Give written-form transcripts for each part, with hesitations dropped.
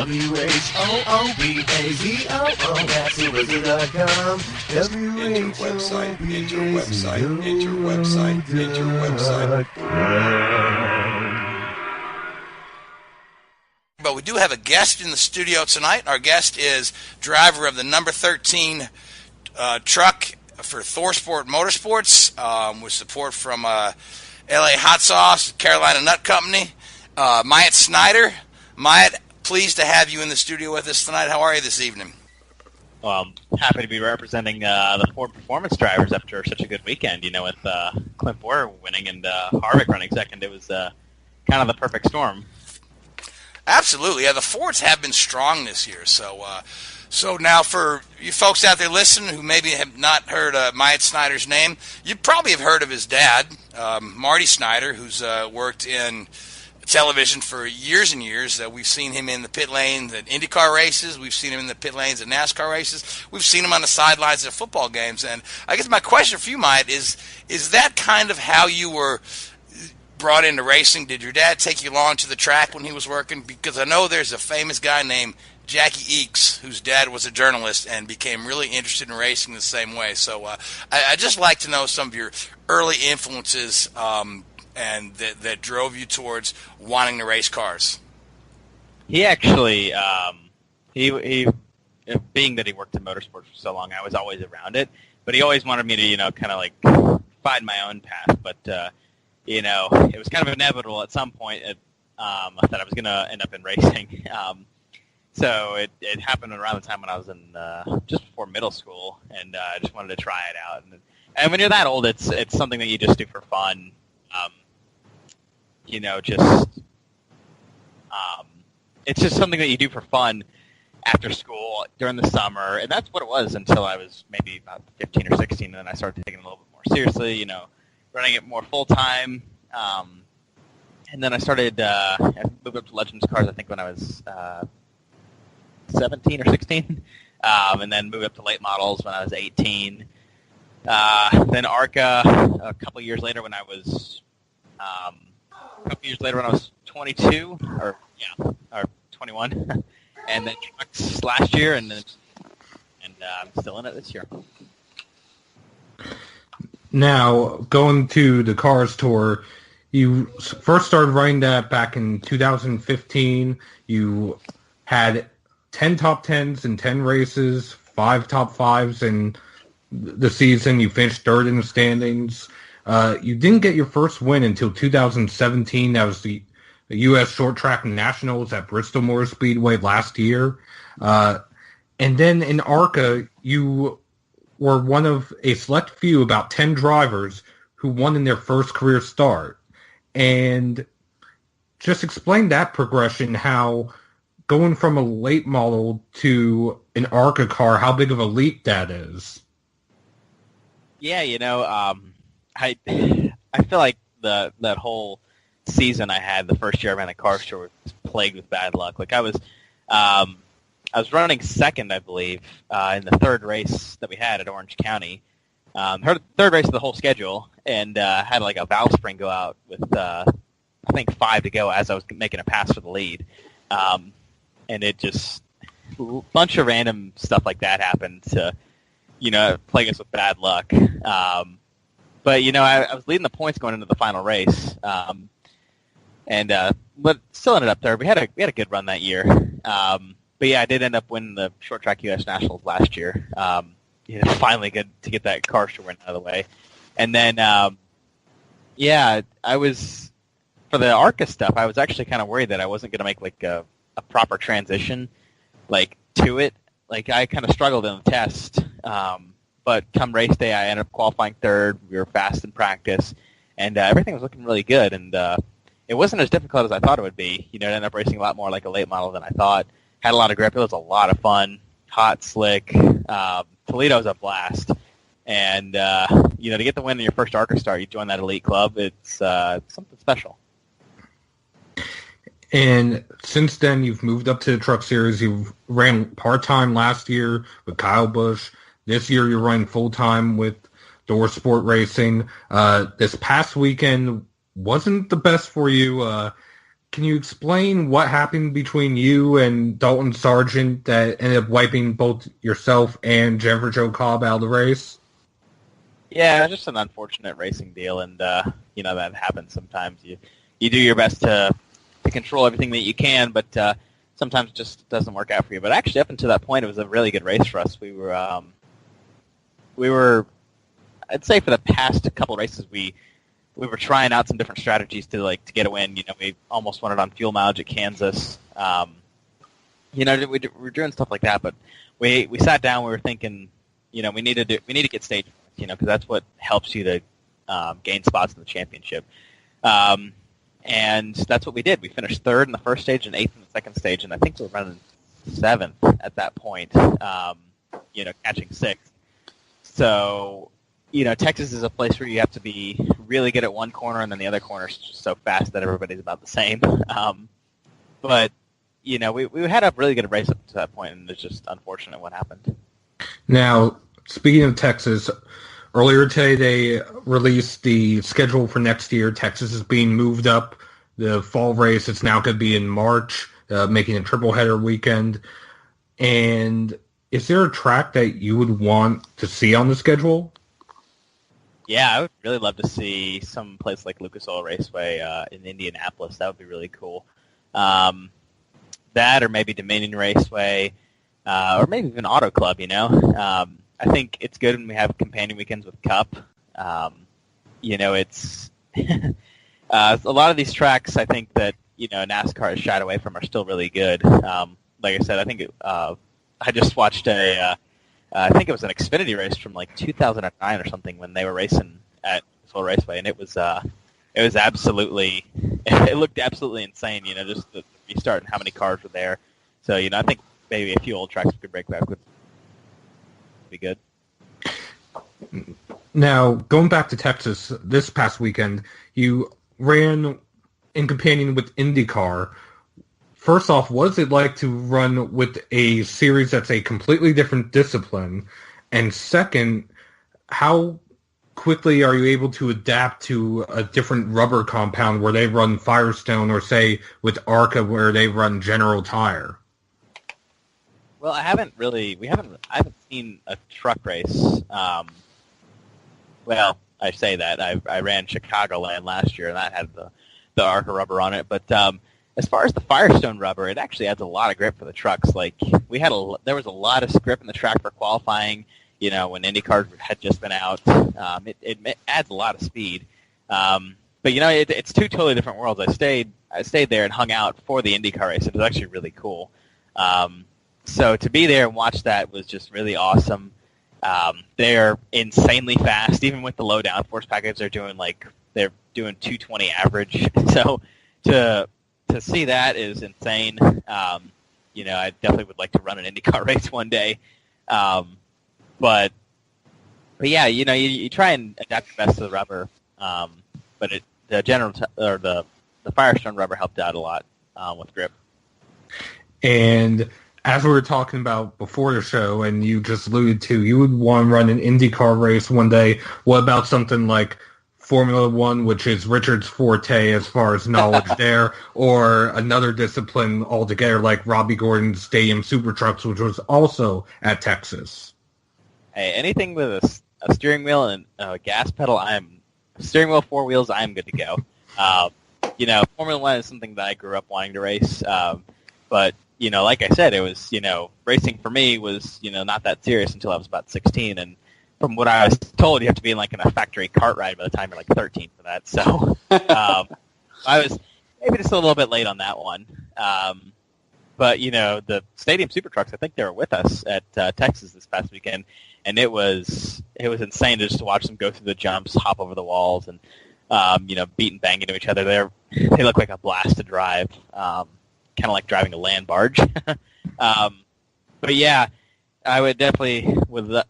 WHOOBAZOO, that's whoobazoo.com. WHOOBAZOO.com. But we do have a guest in the studio tonight. Our guest is driver of the number 13 truck for ThorSport Motorsports, with support from LA Hot Sauce, Carolina Nut Company, Myatt Snider. Myatt, pleased to have you in the studio with us tonight. How are you this evening? Well, I'm happy to be representing the Ford Performance drivers after such a good weekend, with Clint Boyer winning and Harvick running second. It was kind of the perfect storm. Absolutely. Yeah, the Fords have been strong this year. So now for you folks out there listening who maybe have not heard Myatt Snider's name, you probably have heard of his dad, Marty Snider, who's worked in television for years and years. We've seen him in the pit lanes at IndyCar races. We've seen him in the pit lanes at NASCAR races. We've seen him on the sidelines at football games. And I guess my question for you, Myatt, is that kind of how you were brought into racing? Did your dad take you along to the track when he was working? Because I know there's a famous guy named Jackie Eakes, whose dad was a journalist and became really interested in racing the same way. So I'd just like to know some of your early influences and that drove you towards wanting to race cars. He actually, he being that he worked in motorsports for so long, I was always around it. But he always wanted me to, kind of like find my own path. But it was kind of inevitable at some point that I was going to end up in racing. So it happened around the time when I was in just before middle school, and I just wanted to try it out. And when you're that old, it's something that you just do for fun. It's just something that you do for fun after school during the summer, and that's what it was until I was maybe about 15 or 16, and then I started taking it a little bit more seriously, running it more full-time. And then I started, I moved up to Legends Cars, I think, when I was 17 or 16, and then moved up to late models when I was 18. Then ARCA a couple years later when I was 22 or 21, and then trucks last year, and I'm still in it this year. Now, going to the Cars Tour, you first started running that back in 2015. You had 10 top 10s in 10 races, 5 top 5s in the season. You finished third in the standings. You didn't get your first win until 2017. That was the U.S. Short Track Nationals at Bristol Motor Speedway last year. And then in ARCA, you were one of a select few, about 10 drivers, who won in their first career start. And just explain that progression, how going from a late model to an ARCA car, how big of a leap that is. Yeah, I feel like that whole season I had, the first year I ran a car show, was plagued with bad luck. Like I was running second, I believe, in the third race that we had at Orange County. Third race of the whole schedule, and had like a valve spring go out with I think 5 to go as I was making a pass for the lead, and it just a bunch of random stuff like that happened to plague us with bad luck. But I was leading the points going into the final race, but still ended up third. We had a good run that year. But yeah, I did end up winning the Short Track U.S. Nationals last year. Finally good to get that car show win out of the way. And then, I was, for the ARCA stuff, I was actually kind of worried that I wasn't going to make like a proper transition like to it. Like I kind of struggled in the test. But come race day, I ended up qualifying third. We were fast in practice, and everything was looking really good. And it wasn't as difficult as I thought it would be. It ended up racing a lot more like a late model than I thought. Had a lot of grip. It was a lot of fun. Hot, slick. Toledo's a blast. And, to get the win in your first ARCA start, you join that elite club. It's something special. And since then, you've moved up to the Truck Series. You ran part-time last year with Kyle Busch. This year, you're running full-time with ThorSport Racing. This past weekend wasn't the best for you. can you explain what happened between you and Dalton Sargent that ended up wiping both yourself and Jennifer Jo Cobb out of the race? Yeah, just an unfortunate racing deal, and that happens sometimes. You do your best to control everything that you can, but sometimes it just doesn't work out for you. But actually, up until that point, it was a really good race for us. We were, I'd say, for the past couple of races, we were trying out some different strategies to get a win. We almost won it on fuel mileage at Kansas. We were doing stuff like that, but we sat down. We were thinking, we need to get stage points, because that's what helps you to gain spots in the championship. And that's what we did. We finished third in the first stage and eighth in the second stage, and I think we were running seventh at that point, catching sixth. So, Texas is a place where you have to be really good at one corner, and then the other corner is just so fast that everybody's about the same. But we had a really good race up to that point, and it's just unfortunate what happened. Now, speaking of Texas, earlier today they released the schedule for next year. Texas is being moved up. The fall race, it's now going to be in March, making a triple-header weekend. And is there a track that you would want to see on the schedule? Yeah, I would really love to see some place like Lucas Oil Raceway in Indianapolis. That would be really cool. That or maybe Dominion Raceway or maybe even Auto Club, I think it's good when we have companion weekends with Cup. It's a lot of these tracks I think that, NASCAR has shied away from are still really good. Like I said, I think I just watched I think it was an Xfinity race from 2009 or something when they were racing at Full Raceway, and it was absolutely, it looked absolutely insane, just the restart and how many cars were there. So, I think maybe a few old tracks we could break back would be good. Now, going back to Texas, this past weekend, you ran in companion with IndyCar. First off, what is it like to run with a series that's a completely different discipline? And second, how quickly are you able to adapt to a different rubber compound where they run Firestone, or say with ARCA where they run General Tire? Well, I haven't seen a truck race. Well, I say that I ran Chicagoland last year, and that had the ARCA rubber on it. But as far as the Firestone rubber, it actually adds a lot of grip for the trucks. There was a lot of grip in the track for qualifying. When IndyCar had just been out, it adds a lot of speed. But it's two totally different worlds. I stayed there and hung out for the IndyCar race. It was actually really cool. So to be there and watch that was just really awesome. They're insanely fast, even with the low downforce package. They're doing 220 average. So to see that is insane. I definitely would like to run an IndyCar race one day. But yeah, you try and adapt your best to the rubber. But the Firestone rubber helped out a lot with grip. And as we were talking about before the show, and you just alluded to, you would want to run an IndyCar race one day. What about something like Formula One, which is Richard's forte as far as knowledge there, or another discipline altogether like Robbie Gordon's Stadium Super Trucks, which was also at Texas? Hey, anything with a steering wheel and a gas pedal, steering wheel, four wheels, I'm good to go. Formula One is something that I grew up wanting to race, but like I said, it was, racing for me was, not that serious until I was about 16, and from what I was told, you have to be in a factory cart ride by the time you're 13 for that. So I was maybe just a little bit late on that one. But the Stadium Super Trucks, I think they were with us at Texas this past weekend, and it was insane just to watch them go through the jumps, hop over the walls, and beat and bang into each other. They look like a blast to drive, kind of like driving a land barge. But yeah. I would definitely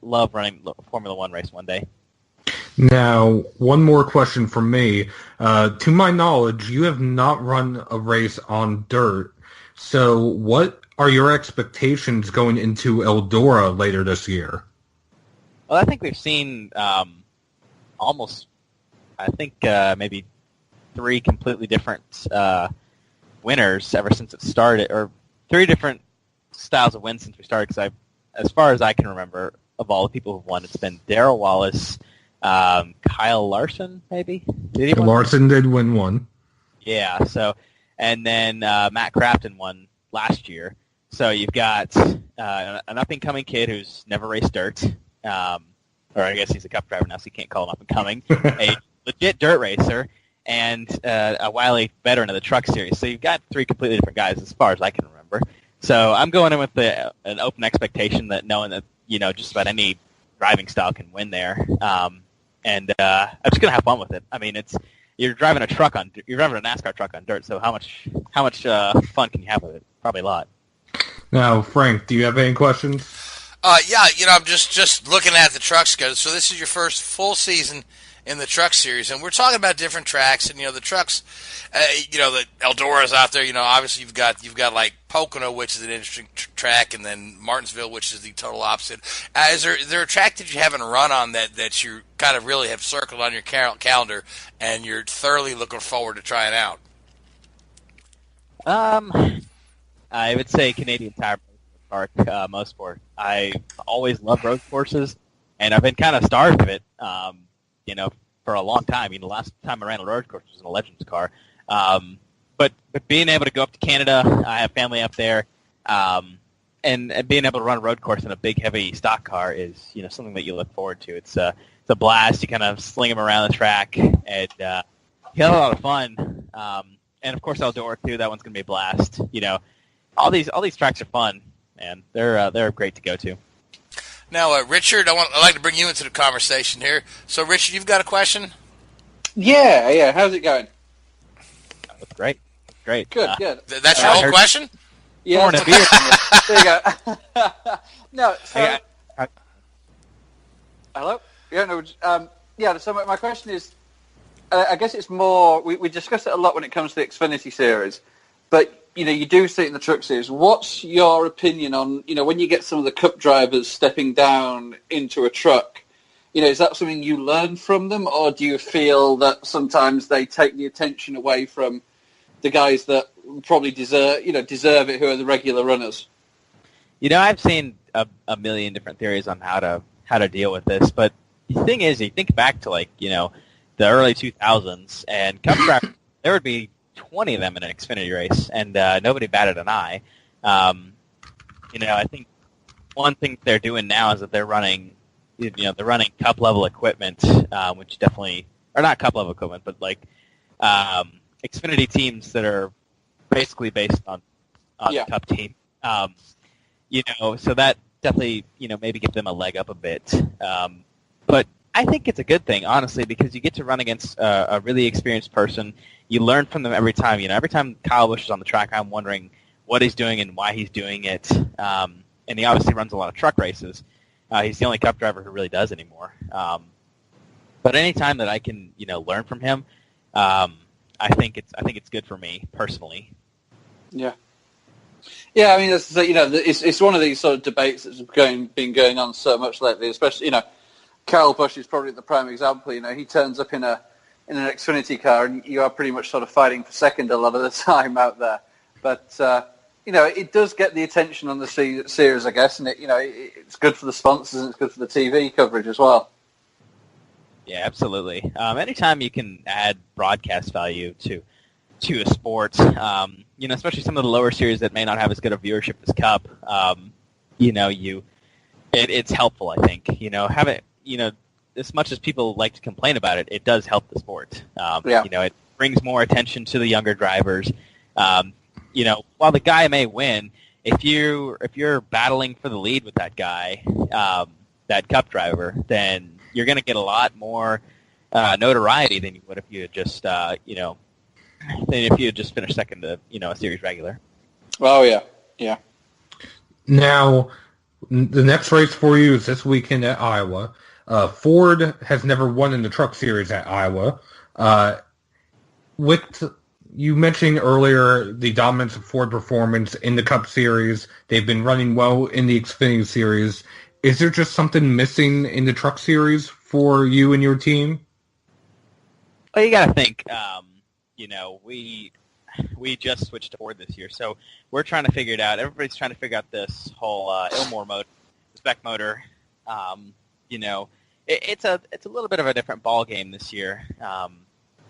love running a Formula One race one day. Now, one more question from me. To my knowledge, you have not run a race on dirt. So what are your expectations going into Eldora later this year? Well, I think we've seen maybe three completely different winners ever since it started, or 3 different styles of wins since we started. Because as far as I can remember, of all the people who've won, it's been Darrell Wallace, Kyle Larson, maybe. Did he win? Larson did win one. Yeah. So, and then Matt Crafton won last year. So you've got an up-and-coming kid who's never raced dirt, or I guess he's a cup driver now, so you can't call him up-and-coming, a legit dirt racer, and a wily veteran of the truck series. So you've got 3 completely different guys as far as I can remember. So I'm going in with an open expectation that knowing that, just about any driving style can win there. And I'm just going to have fun with it. I mean, you're driving a NASCAR truck on dirt, so how much fun can you have with it? Probably a lot. Now, Frank, do you have any questions? Yeah, I'm just looking at the truck schedule. So this is your first full season in the truck series, and we're talking about different tracks. And the trucks, the Eldora's out there. Obviously you've got like Pocono, which is an interesting track, and then Martinsville, which is the total opposite. Is there a track that you haven't run on that you kind of really have circled on your calendar, and you're thoroughly looking forward to trying out? I would say Canadian Tire Park, Mosport. I always loved road courses, and I've been kind of starved of it, for a long time. The last time I ran a road course was in a Legends car. But being able to go up to Canada, I have family up there, and being able to run a road course in a big, heavy stock car is, something that you look forward to. It's a blast. You kind of sling them around the track, and you have a lot of fun. And of course, Eldora too. That one's going to be a blast. All these tracks are fun, and they're great to go to. Now, Richard, I'd like to bring you into the conversation here. So, Richard, you've got a question? Yeah. How's it going? That's great. Great. Good. That's your whole question? Yeah. A beer. There you go. No. So, hello. Yeah. No. Yeah. So my question is, I guess it's more. We discuss it a lot when it comes to the Xfinity series, but you do see it in the truck series. What's your opinion on, when you get some of the cup drivers stepping down into a truck, is that something you learn from them, or do you feel that sometimes they take the attention away from the guys that probably deserve it, who are the regular runners? I've seen a million different theories on how to deal with this, but the thing is, you think back to the early 2000s, and cup drivers, there would be 20 of them in an Xfinity race, and nobody batted an eye. I think one thing they're doing now is that they're running, they're running cup level equipment, which definitely, or not cup level equipment, but Xfinity teams that are basically based on the cup team. So that definitely, maybe gives them a leg up a bit. But I think it's a good thing, honestly, because you get to run against a really experienced person. You learn from them every time. Every time Kyle Busch is on the track, I'm wondering what he's doing and why he's doing it. And he obviously runs a lot of truck races. He's the only cup driver who really does anymore. But any time that I can, learn from him, I think it's good for me personally. Yeah. Yeah, I mean, it's one of these sort of debates that's been going on so much lately, especially, Kyle Busch is probably the prime example. He turns up in an Xfinity car, and you are pretty much sort of fighting for second a lot of the time out there. But it does get the attention on the series, I guess, and it's good for the sponsors and it's good for the TV coverage as well. Yeah, absolutely. Anytime you can add broadcast value to a sport, especially some of the lower series that may not have as good a viewership as Cup, it's helpful. I think have it. As much as people like to complain about it, it does help the sport. It brings more attention to the younger drivers. While the guy may win, if you're battling for the lead with that guy, that Cup driver, then you're going to get a lot more notoriety than you would if you had just finished second to a series regular. Oh yeah. Now, the next race for you is this weekend at Iowa. Ford has never won in the truck series at Iowa. With you mentioning earlier the dominance of Ford performance in the Cup series, they've been running well in the Xfinity series. Is there just something missing in the truck series for you and your team? Well, you got to think. we just switched to Ford this year, so we're trying to figure it out. Everybody's trying to figure out this whole Ilmore motor, spec motor. It's a little bit of a different ball game this year.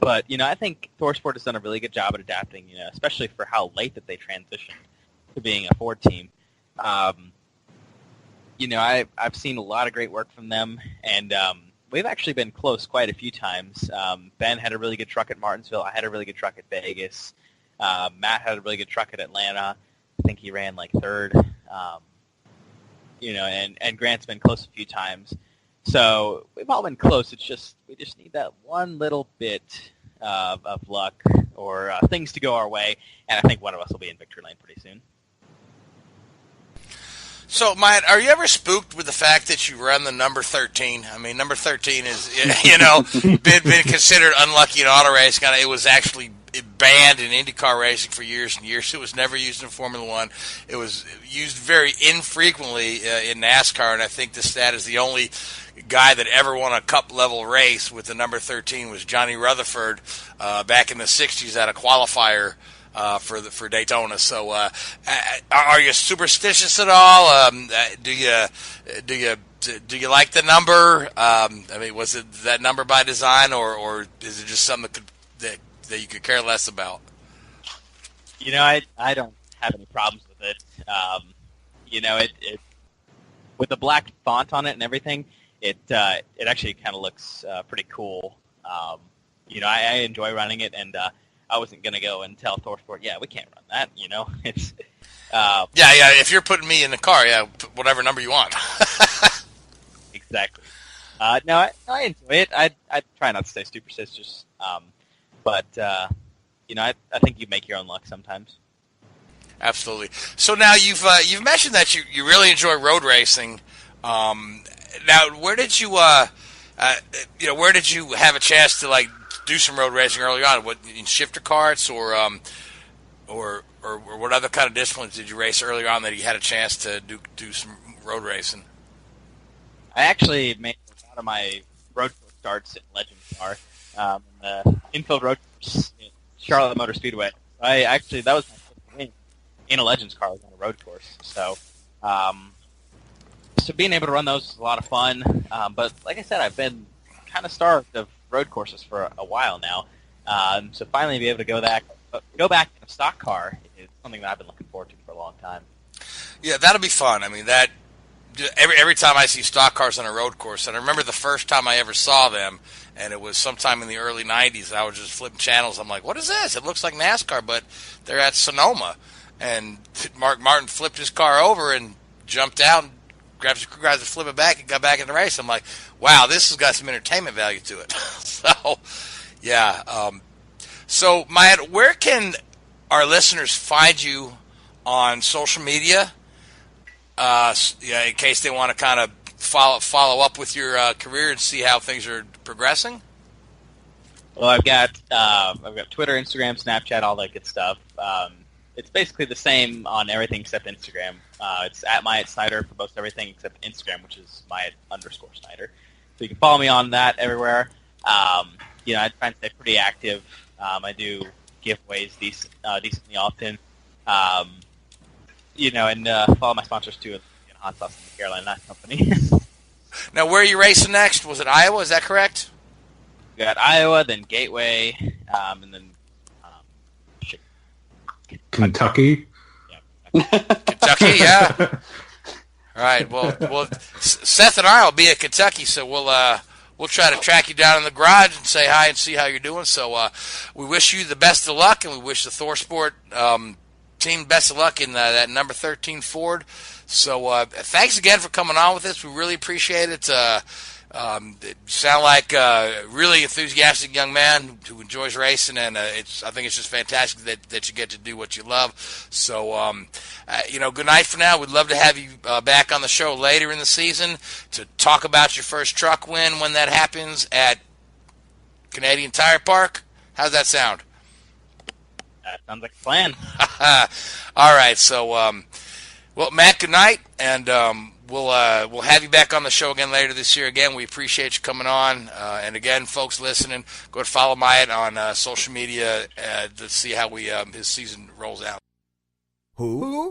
But I think ThorSport has done a really good job at adapting, especially for how late that they transitioned to being a Ford team. I've seen a lot of great work from them, and we've actually been close quite a few times. Ben had a really good truck at Martinsville. I had a really good truck at Vegas. Matt had a really good truck at Atlanta. I think he ran like third. And Grant's been close a few times. So we've all been close. It's just we just need that one little bit of luck or things to go our way, and I think one of us will be in victory lane pretty soon. So, Myatt, are you ever spooked with the fact that you run the number 13? I mean, number 13 is, been considered unlucky in auto racing. It was actually banned in IndyCar racing for years and years. It was never used in Formula One. It was used very infrequently in NASCAR, and I think the stat is the only guy that ever won a cup-level race with the number 13 was Johnny Rutherford back in the 60s at a qualifier for Daytona. So, are you superstitious at all? Do you like the number? Was it that number by design, or is it just something that you could care less about? I don't have any problems with it. It with the black font on it and everything, it actually kind of looks pretty cool. I enjoy running it, and I wasn't going to go and tell ThorSport, we can't run that, It's if you're putting me in the car, put whatever number you want. Exactly. No, I enjoy it. I try not to stay superstitious, but I think you make your own luck sometimes. Absolutely. So now you've mentioned that you really enjoy road racing. Now, where did you have a chance to do some road racing early on? What, in shifter karts or what other kind of disciplines did you race early on that you had a chance to do some road racing? I actually made a lot of my road course starts in Legends Car, the infield road course in Charlotte Motor Speedway. That was my first win in a Legends car on a road course. So being able to run those is a lot of fun. But like I said, I've been kind of starved of road courses for a while now. So finally be able to go back in a stock car is something that I've been looking forward to for a long time. Yeah, that'll be fun. I mean, that every time I see stock cars on a road course, and I remember the first time I ever saw them, and it was sometime in the early 90s, I was just flipping channels. I'm like, what is this? It looks like NASCAR, but they're at Sonoma. And Mark Martin flipped his car over and jumped out and grabbed his crew guys to flip it back and got back in the race. I'm like, wow, this has got some entertainment value to it. So, yeah. So, Myatt, where can our listeners find you on social media? In case they want to kind of follow up with your career and see how things are progressing. Well, I've got Twitter, Instagram, Snapchat, all that good stuff. It's basically the same on everything except Instagram. It's at Myatt Snider for most everything except Instagram, which is Myatt_Snider. So you can follow me on that everywhere. I try and stay pretty active. I do giveaways decently often. And follow my sponsors too. Hot Sauce in the Carolina Nut Company. Now, where are you racing next? Was it Iowa? Is that correct? We got Iowa, then Gateway, and then Kentucky. Yeah. Kentucky, yeah. All right. Well, Seth and I will be at Kentucky, so we'll try to track you down in the garage and say hi and see how you're doing. So we wish you the best of luck, and we wish the ThorSport team best of luck in that number 13 Ford. So thanks again for coming on with us. We really appreciate it. You sound like a really enthusiastic young man who enjoys racing, and I think it's just fantastic that you get to do what you love. So, good night for now. We'd love to have you back on the show later in the season to talk about your first truck win when that happens at Canadian Tire Park. How's that sound? That sounds like a plan. All right. So, well, Matt, good night, and we'll have you back on the show again later this year. Again, we appreciate you coming on. And again, folks listening, go to follow Myatt on social media to see how his season rolls out. Who?